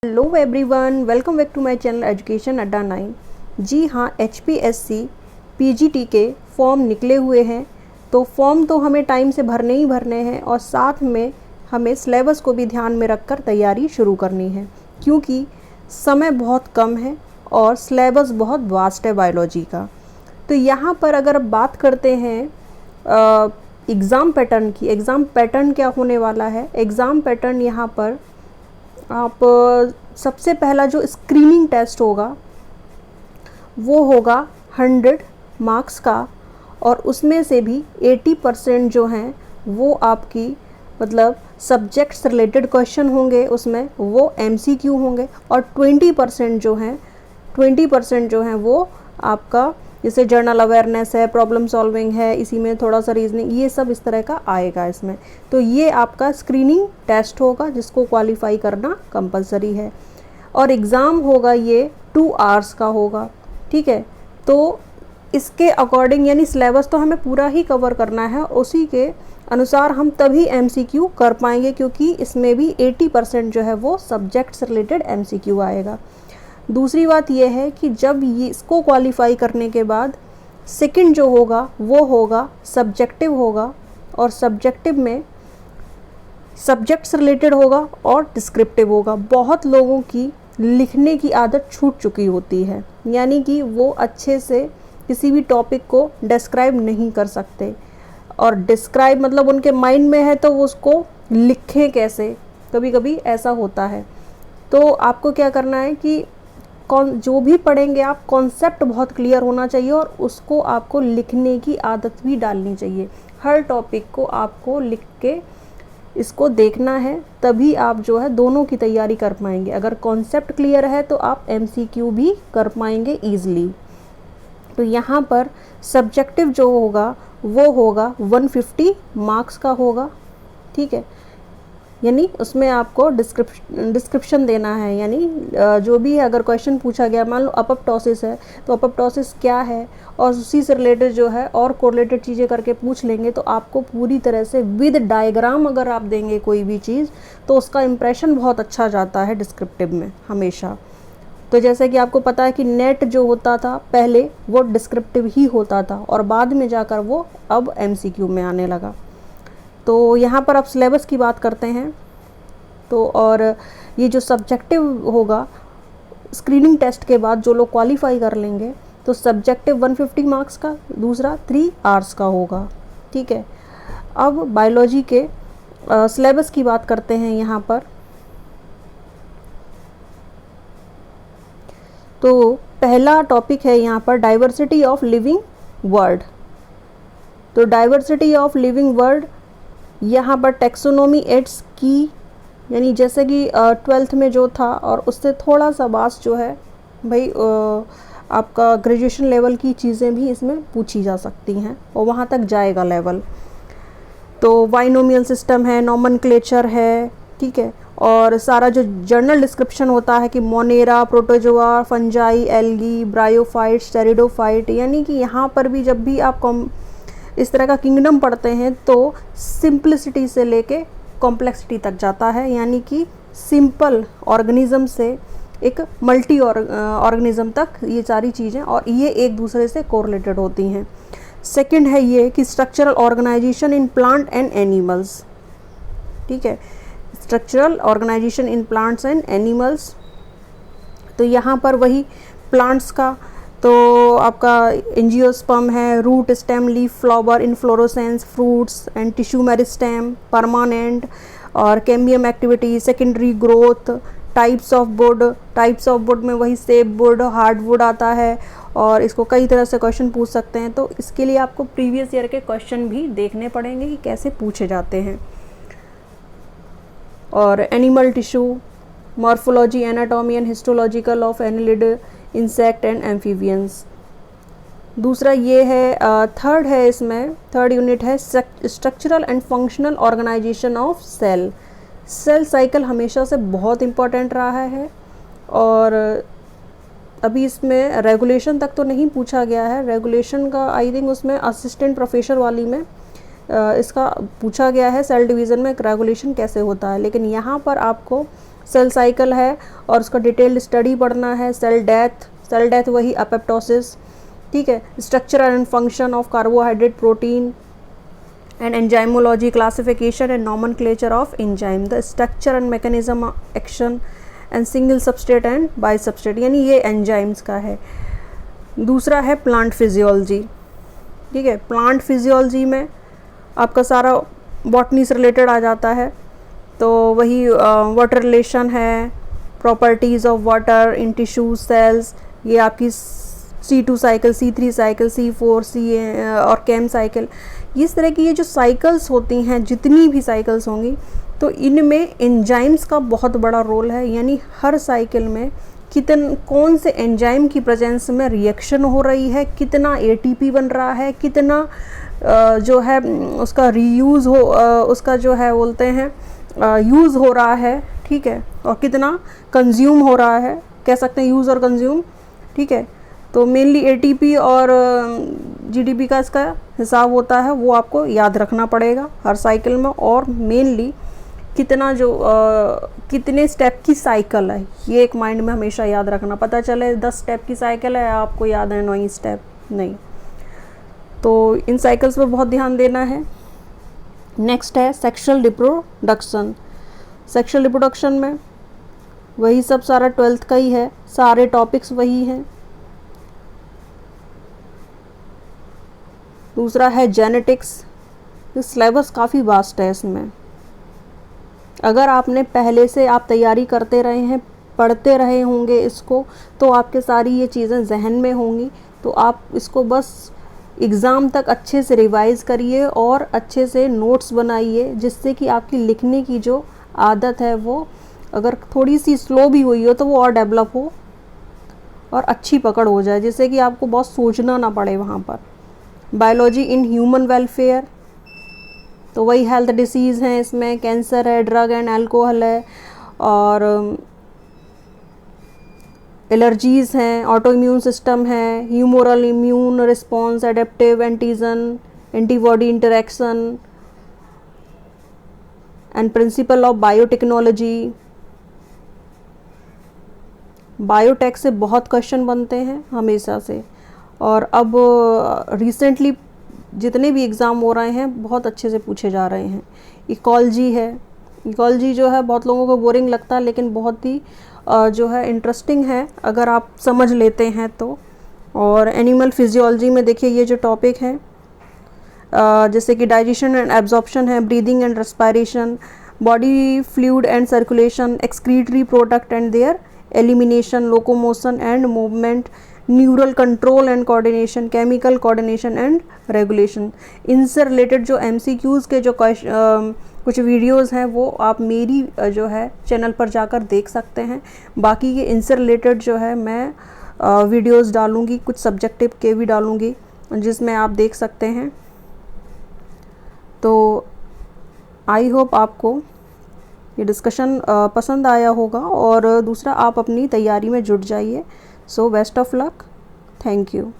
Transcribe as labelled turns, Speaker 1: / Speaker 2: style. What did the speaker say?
Speaker 1: Hello everyone, welcome back to my channel education Adda 9। जी हाँ, HPSC PGT के form निकले हुए हैं। तो फॉर्म तो हमें टाइम से भरने ही भरने हैं और साथ में हमें सिलेबस को भी ध्यान में रखकर तैयारी शुरू करनी है, क्योंकि समय बहुत कम है और सिलेबस बहुत वास्ट है बायोलॉजी का। तो यहाँ पर अगर अब बात करते हैं एग्ज़ाम पैटर्न की, एग्ज़ाम पैटर्न क्या होने वाला है। एग्ज़ाम पैटर्न यहाँ पर आप सबसे पहला जो स्क्रीनिंग टेस्ट होगा वो होगा 100 मार्क्स का, और उसमें से भी 80% जो हैं वो आपकी मतलब सब्जेक्ट्स रिलेटेड क्वेश्चन होंगे, उसमें वो MCQ होंगे। और 20% जो हैं वो आपका जैसे जर्नल अवेयरनेस है, प्रॉब्लम सॉल्विंग है, इसी में थोड़ा सा रीजनिंग, ये सब इस तरह का आएगा इसमें। तो ये आपका स्क्रीनिंग टेस्ट होगा जिसको क्वालिफाई करना कंपलसरी है। और एग्ज़ाम होगा ये 2 आवर्स का होगा, ठीक है। तो इसके अकॉर्डिंग यानी सिलेबस तो हमें पूरा ही कवर करना है, उसी के अनुसार हम तभी MCQ कर पाएंगे, क्योंकि इसमें भी 80% जो है वो सब्जेक्ट्स रिलेटेड MCQ आएगा। दूसरी बात यह है कि जब ये इसको क्वालिफाई करने के बाद सेकंड जो होगा वो होगा सब्जेक्टिव होगा, और सब्जेक्टिव में सब्जेक्ट्स रिलेटेड होगा और डिस्क्रिप्टिव होगा। बहुत लोगों की लिखने की आदत छूट चुकी होती है, यानी कि वो अच्छे से किसी भी टॉपिक को डिस्क्राइब नहीं कर सकते, और डिस्क्राइब मतलब उनके माइंड में है तो वो उसको लिखें कैसे, कभी कभी ऐसा होता है। तो आपको क्या करना है कि जो भी पढ़ेंगे आप, कॉन्सेप्ट बहुत क्लियर होना चाहिए और उसको आपको लिखने की आदत भी डालनी चाहिए। हर टॉपिक को आपको लिख के इसको देखना है, तभी आप जो है दोनों की तैयारी कर पाएंगे। अगर कॉन्सेप्ट क्लियर है तो आप MCQ भी कर पाएंगे ईज़िली। तो यहाँ पर सब्जेक्टिव जो होगा वो होगा 150 मार्क्स का होगा, ठीक है। यानी उसमें आपको डिस्क्रिप्शन देना है, यानी जो भी है, अगर क्वेश्चन पूछा गया, मान लो अपप्टोसिस है तो अपप्टोसिस क्या है, और उसी से रिलेटेड जो है और कोरिलेटेड चीज़ें करके पूछ लेंगे, तो आपको पूरी तरह से विद डायग्राम अगर आप देंगे कोई भी चीज़ तो उसका इम्प्रेशन बहुत अच्छा जाता है डिस्क्रिप्टिव में हमेशा। तो जैसे कि आपको पता है कि नेट जो होता था पहले वो डिस्क्रिप्टिव ही होता था, और बाद में जाकर वो अब MCQ में आने लगा। तो यहाँ पर अब सिलेबस की बात करते हैं। तो और ये जो सब्जेक्टिव होगा स्क्रीनिंग टेस्ट के बाद जो लोग क्वालिफाई कर लेंगे, तो सब्जेक्टिव 150 मार्क्स का, दूसरा 3 आवर्स का होगा, ठीक है। अब बायोलॉजी के सिलेबस की बात करते हैं यहाँ पर। तो पहला टॉपिक है यहाँ पर डाइवर्सिटी ऑफ लिविंग वर्ल्ड। तो डाइवर्सिटी ऑफ लिविंग वर्ल्ड यहाँ पर टेक्सोनोमी एड्स की, यानी जैसे कि 12th में जो था और उससे थोड़ा सा वास्ट जो है भाई, आपका ग्रेजुएशन लेवल की चीज़ें भी इसमें पूछी जा सकती हैं और वहाँ तक जाएगा लेवल। तो बाइनोमियल सिस्टम है, नॉमेनक्लेचर है, ठीक है। और सारा जो जर्नल डिस्क्रिप्शन होता है कि Monera, protozoa, fungi, algae, bryophyte, pteridophyte, यानी कि यहाँ पर भी जब भी आप इस तरह का किंगडम पढ़ते हैं तो सिंप्लिसिटी से लेके कॉम्प्लेक्सिटी तक जाता है, यानी कि सिंपल ऑर्गेनिज्म से एक मल्टी ऑर्गेनिज्म तक ये सारी चीज़ें, और ये एक दूसरे से कोरिलेटेड होती हैं। सेकंड है ये कि structural organisation in plant and animals, ठीक है, structural organisation in plants and animals. तो यहाँ पर वही प्लांट्स का तो आपका एंजियोस्पर्म है, root, stem, leaf, flower, inflorescence, fruits and tissue meristem, permanent और cambium activity, secondary growth, types of wood में वही सेप वुड, हार्ड वुड आता है, और इसको कई तरह से क्वेश्चन पूछ सकते हैं। तो इसके लिए आपको प्रीवियस ईयर के क्वेश्चन भी देखने पड़ेंगे कि कैसे पूछे जाते हैं। और animal tissue, morphology, anatomy and histological of annelid, insect and amphibians. दूसरा ये है थर्ड है, इसमें थर्ड यूनिट है structural and functional organisation of cell. Cell cycle हमेशा से बहुत इम्पॉर्टेंट रहा है, और अभी इसमें रेगुलेशन तक तो नहीं पूछा गया है। रेगुलेशन का आई थिंक उसमें असिस्टेंट प्रोफेसर वाली में इसका पूछा गया है, सेल डिवीज़न में रेगुलेशन कैसे होता है, लेकिन यहाँ पर आपको सेल साइकिल है और उसका डिटेल्ड स्टडी पढ़ना है। सेल डेथ वही अपेप्टोसिस, ठीक है। Structure and function of carbohydrate, protein and enzymology, classification and nomenclature of enzyme, the structure and mechanism of action and single substrate and bisubstrate, यानी ये enzymes का है। दूसरा है प्लांट फिजियोलॉजी, ठीक है। प्लांट फिजियोलॉजी में आपका सारा बॉटनी से रिलेटेड आ जाता है, तो वही वाटर रिलेशन है, properties of water in tissue cells, ये आपकी C2 cycle, C3 cycle, C4 और कैम साइकिल, इस तरह की ये जो साइकिल्स होती हैं, जितनी भी साइकिल्स होंगी, तो इनमें एंजाइम्स का बहुत बड़ा रोल है। यानी हर साइकिल में कौन से एंजाइम की प्रेजेंस में रिएक्शन हो रही है, कितना ATP बन रहा है, कितना जो है उसका रीयूज़ हो, उसका जो है बोलते हैं यूज़ हो रहा है, ठीक है, और कितना कंज्यूम हो रहा है, कह सकते हैं यूज़ और कंज्यूम, ठीक है। तो मेनली ATP और GDP का इसका हिसाब होता है, वो आपको याद रखना पड़ेगा हर साइकिल में। और मेनली कितने स्टेप की साइकिल है, ये एक माइंड में हमेशा याद रखना। पता चले 10 स्टेप की साइकिल है, आपको याद है 9 स्टेप, नहीं। तो इन साइकिल्स पर बहुत ध्यान देना है। नेक्स्ट है सेक्सुअल रिप्रोडक्शन। सेक्सुअल रिप्रोडक्शन में वही सब सारा 12th का ही है, सारे टॉपिक्स वही हैं। दूसरा है जेनेटिक्स। सिलेबस काफ़ी वास्ट है इसमें। अगर आपने पहले से आप तैयारी करते रहे हैं, पढ़ते रहे होंगे इसको, तो आपके सारी ये चीज़ें जहन में होंगी। तो आप इसको बस एग्ज़ाम तक अच्छे से रिवाइज़ करिए और अच्छे से नोट्स बनाइए, जिससे कि आपकी लिखने की जो आदत है वो अगर थोड़ी सी स्लो भी हुई हो तो वो और डेवलप हो और अच्छी पकड़ हो जाए, जिससे कि आपको बहुत सोचना ना पड़े वहाँ पर। बायोलॉजी इन ह्यूमन वेलफेयर, तो वही हेल्थ डिसीज़ हैं, इसमें कैंसर है, ड्रग एंड अल्कोहल है, और एलर्जीज़ हैं, ऑटो इम्यून सिस्टम है, humoral immune response, adaptive antigen antibody interaction and principle of biotechnology. Biotech से बहुत क्वेश्चन बनते हैं हमेशा से, और अब रिसेंटली जितने भी एग्ज़ाम हो रहे हैं बहुत अच्छे से पूछे जा रहे हैं। इकोलॉजी है, इकोलॉजी जो है बहुत लोगों को बोरिंग लगता है, लेकिन बहुत ही जो है इंटरेस्टिंग है अगर आप समझ लेते हैं तो। और एनिमल फिजियोलॉजी में देखिए ये जो टॉपिक है, जैसे कि डाइजेशन एंड एब्जॉर्प्शन है, breathing and respiration, body fluid and circulation, excretory product and there elimination, locomotion and movement, neural control and coordination, chemical coordination and regulation. इनसे रिलेटेड जो MCQs के जो कुछ वीडियोस हैं वो आप मेरी जो है चैनल पर जाकर देख सकते हैं। बाकी ये इनसे रिलेटेड जो है मैं वीडियोस डालूँगी, कुछ सब्जेक्टिव के भी डालूँगी, जिसमें आप देख सकते हैं। तो आई होप आपको ये डिस्कशन पसंद आया होगा, और दूसरा आप अपनी तैयारी में जुट जाइए। So best of luck, thank you.